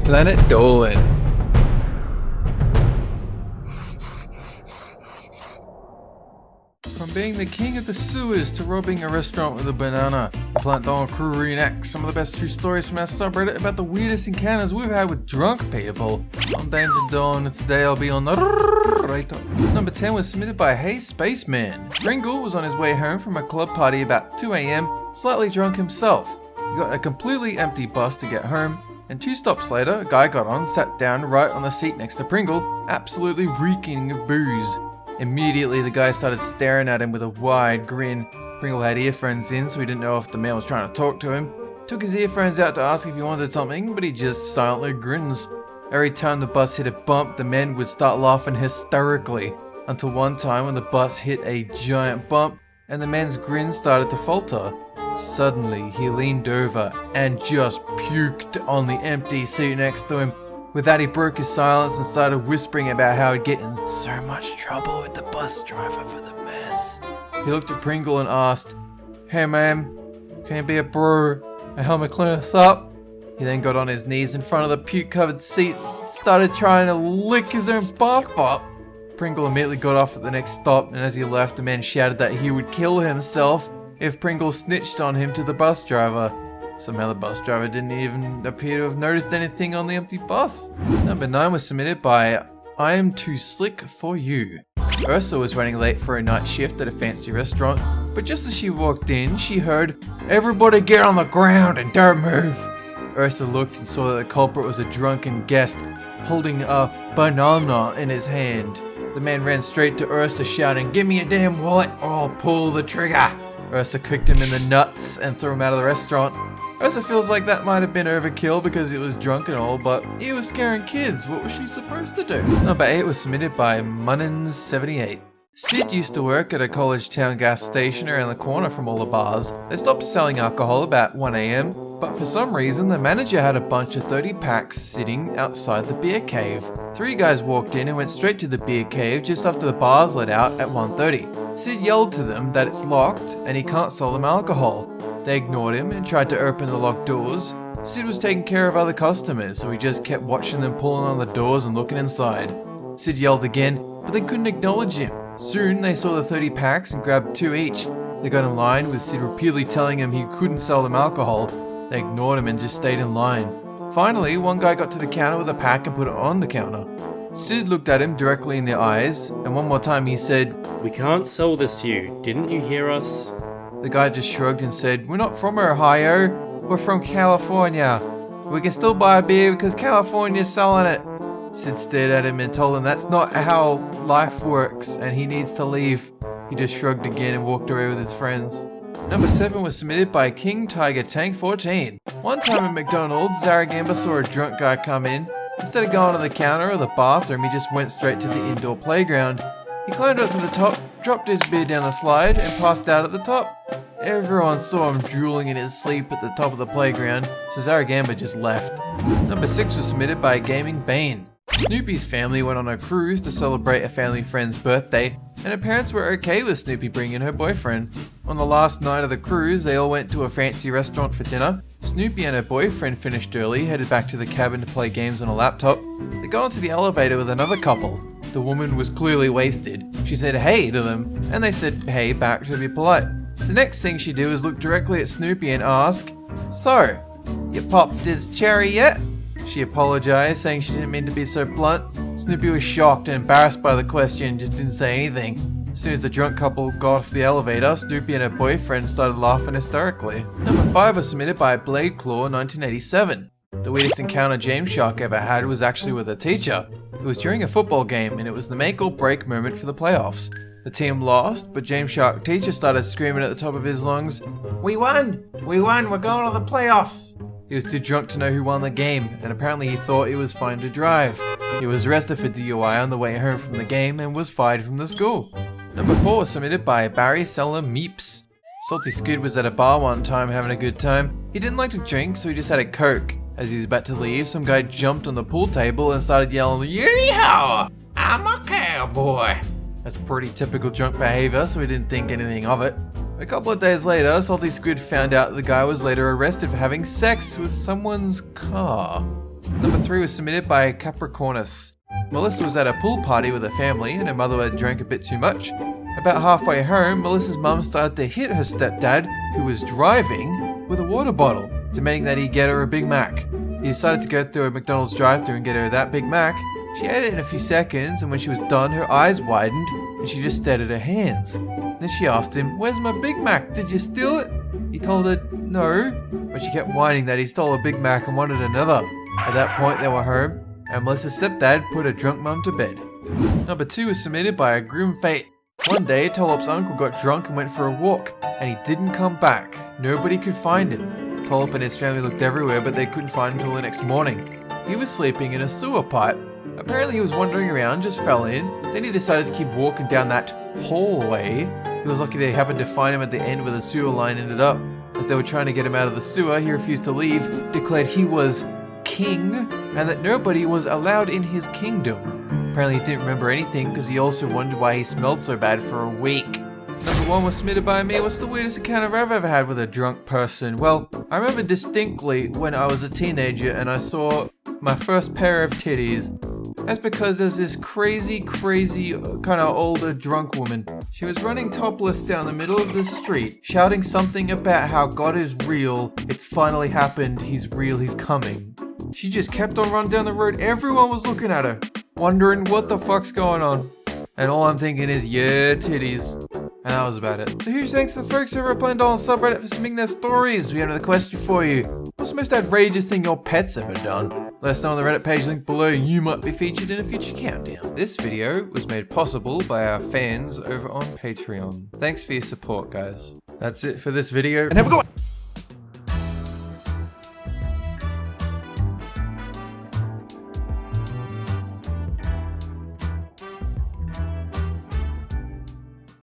Planet Dolan. From being the king of the sewers to robbing a restaurant with a banana, the Planet Dolan Crew re-enacts some of the best true stories from our subreddit about the weirdest encounters we've had with drunk people. I'm Danger Dawn, and today I'll be on the narrator. Number 10 was submitted by Hey Spaceman. Pringle was on his way home from a club party about 2 AM, slightly drunk himself. He got a completely empty bus to get home, and 2 stops later, a guy got on, sat down right on the seat next to Pringle, absolutely reeking of booze. Immediately, the guy started staring at him with a wide grin. Pringle had earphones in, so he didn't know if the man was trying to talk to him. Took his earphones out to ask if he wanted something, but he just silently grins. Every time the bus hit a bump, the men would start laughing hysterically, until one time when the bus hit a giant bump, and the man's grin started to falter. Suddenly, he leaned over and just puked on the empty seat next to him. With that, he broke his silence and started whispering about how he'd get in so much trouble with the bus driver for the mess. He looked at Pringle and asked, "Hey ma'am, can you be a bro and help me clean this up?" He then got on his knees in front of the puke-covered seat and started trying to lick his own barf up. Pringle immediately got off at the next stop, and as he left, the man shouted that he would kill himself if Pringle snitched on him to the bus driver. Somehow the bus driver didn't even appear to have noticed anything on the empty bus. Number 9 was submitted by Im2 Slik4You. Ursa was running late for a night shift at a fancy restaurant, but just as she walked in, she heard, "Everybody get on the ground and don't move." Ursa looked and saw that the culprit was a drunken guest holding a banana in his hand. The man ran straight to Ursa shouting, "Give me a damn wallet or I'll pull the trigger." Ursa kicked him in the nuts and threw him out of the restaurant. Ursa feels like that might have been overkill because he was drunk and all, but he was scaring kids. What was she supposed to do? Number 8 was submitted by Munnins78. Sid used to work at a college town gas station around the corner from all the bars. They stopped selling alcohol about 1 AM, but for some reason the manager had a bunch of 30 packs sitting outside the beer cave. 3 guys walked in and went straight to the beer cave just after the bars let out at 1:30. Sid yelled to them that it's locked and he can't sell them alcohol. They ignored him and tried to open the locked doors. Sid was taking care of other customers, so he just kept watching them pulling on the doors and looking inside. Sid yelled again, but they couldn't acknowledge him. Soon they saw the 30 packs and grabbed 2 each. They got in line with Sid repeatedly telling him he couldn't sell them alcohol. They ignored him and just stayed in line. Finally, one guy got to the counter with a pack and put it on the counter. Sid looked at him directly in the eyes, and one more time he said, "We can't sell this to you, didn't you hear us?" The guy just shrugged and said, "We're not from Ohio, we're from California. We can still buy a beer because California's selling it." Sid stared at him and told him that's not how life works and he needs to leave. He just shrugged again and walked away with his friends. Number 7 was submitted by King Tiger Tank 14. One time at McDonald's, Zaragamba saw a drunk guy come in. Instead of going to the counter or the bathroom, he just went straight to the indoor playground. He climbed up to the top, dropped his beer down the slide, and passed out at the top. Everyone saw him drooling in his sleep at the top of the playground, so Zaragamba just left. Number 6 was submitted by Gaming Bane. Snoopy's family went on a cruise to celebrate a family friend's birthday, and her parents were okay with Snoopy bringing her boyfriend. On the last night of the cruise, they all went to a fancy restaurant for dinner. Snoopy and her boyfriend finished early, headed back to the cabin to play games on a laptop. They got onto the elevator with another couple. The woman was clearly wasted. She said hey to them, and they said hey back to be polite. The next thing she did was look directly at Snoopy and ask, "So, you popped his cherry yet?" She apologized, saying she didn't mean to be so blunt. Snoopy was shocked and embarrassed by the question and just didn't say anything. As soon as the drunk couple got off the elevator, Snoopy and her boyfriend started laughing hysterically. Number 5 was submitted by BladeClaw 1987. The weirdest encounter James Shark ever had was actually with a teacher. It was during a football game and it was the make or break moment for the playoffs. The team lost, but James Shark teacher started screaming at the top of his lungs, "We won! We won! We're going to the playoffs!" He was too drunk to know who won the game, and apparently he thought he was fine to drive. He was arrested for DUI on the way home from the game and was fired from the school. Number 4 was submitted by BarrySellomMeepz. Salty Squid was at a bar one time having a good time. He didn't like to drink, so he just had a Coke. As he was about to leave, some guy jumped on the pool table and started yelling, "Yeehaw! I'm a cowboy!" That's pretty typical drunk behavior, so he didn't think anything of it. A couple of days later, Salty Squid found out the guy was later arrested for having sex with someone's car. Number 3 was submitted by capricornuss. Melissa was at a pool party with her family and her mother had drank a bit too much. About halfway home, Melissa's mum started to hit her stepdad, who was driving, with a water bottle, demanding that he get her a Big Mac. He decided to go through a McDonald's drive-thru and get her that Big Mac. She ate it in a few seconds, and when she was done, her eyes widened and she just stared at her hands. Then she asked him, "Where's my Big Mac? Did you steal it?" He told her no, but she kept whining that he stole a Big Mac and wanted another. At that point, they were home, and Melissa's stepdad put her drunk mum to bed. Number 2 was submitted by AGrimFate. One day, Tolop's uncle got drunk and went for a walk, and he didn't come back. Nobody could find him. Tolop and his family looked everywhere, but they couldn't find him until the next morning. He was sleeping in a sewer pipe. Apparently he was wandering around, just fell in. Then he decided to keep walking down that hallway. He was lucky they happened to find him at the end where the sewer line ended up. As they were trying to get him out of the sewer, he refused to leave, declared he was king, and that nobody was allowed in his kingdom. Apparently he didn't remember anything because he also wondered why he smelled so bad for a week. Number 1 was submitted by me. What's the weirdest encounter I've ever had with a drunk person? Well, I remember distinctly when I was a teenager and I saw my first pair of titties. That's because there's this crazy kind of older drunk woman. She was running topless down the middle of the street, shouting something about how God is real, it's finally happened, he's real, he's coming. She just kept on running down the road. Everyone was looking at her, wondering what the fuck's going on. And all I'm thinking is, yeah, titties. And that was about it. So huge thanks to the folks over at Planet Dolan subreddit for submitting their stories. We have another question for you. What's the most outrageous thing your pet's ever done? Let us know on the Reddit page link below. You might be featured in a future countdown. This video was made possible by our fans over on Patreon. Thanks for your support, guys. That's it for this video, and have a good one!